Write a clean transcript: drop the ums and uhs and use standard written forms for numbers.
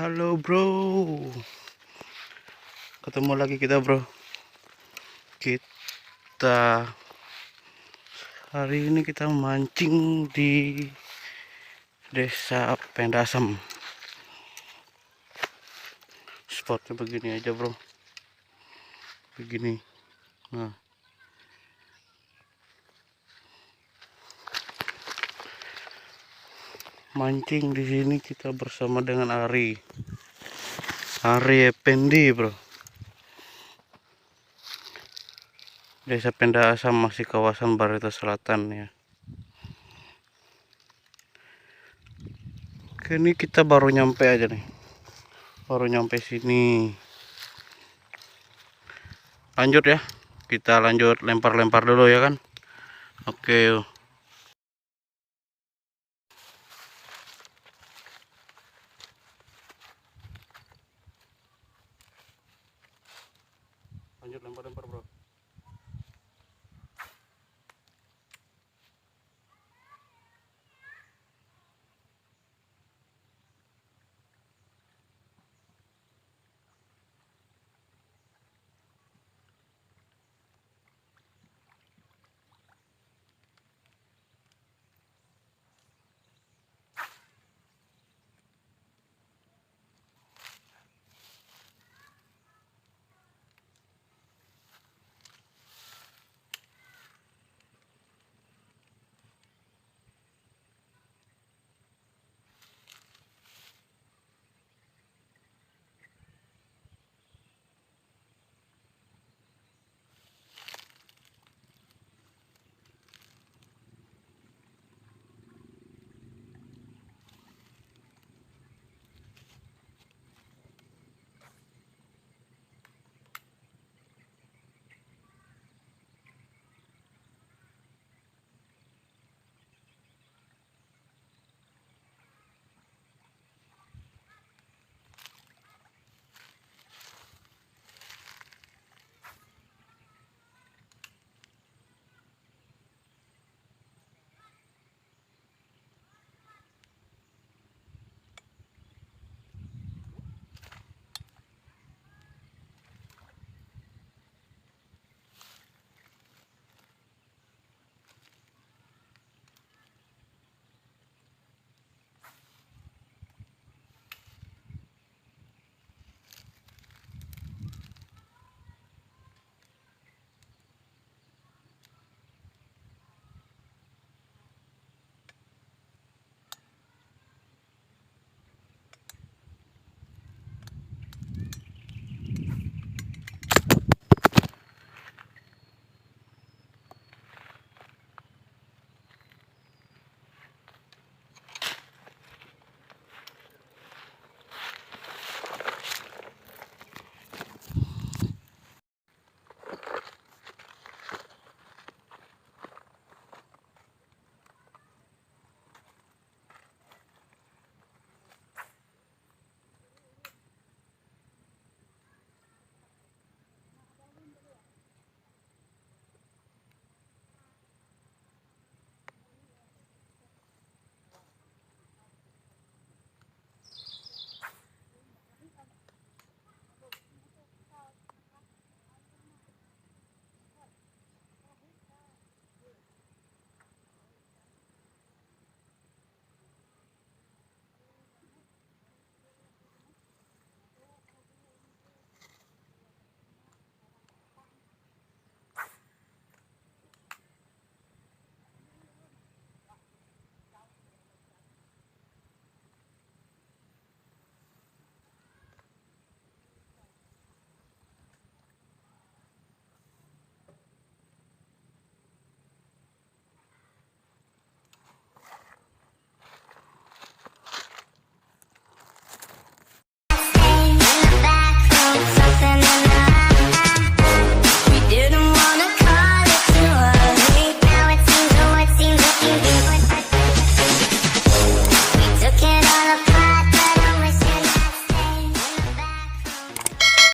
Halo bro, ketemu lagi kita bro. Kita hari ini kita mancing di desa Pendasem. Spotnya begini aja bro, begini. Nah, mancing di sini kita bersama dengan Ari Effendi bro. Desa Pendasem masih kawasan Barito Selatan ya. Oke, ini kita baru nyampe aja nih, baru nyampe sini. Lanjut ya, kita lanjut lempar-lempar dulu ya kan. Oke.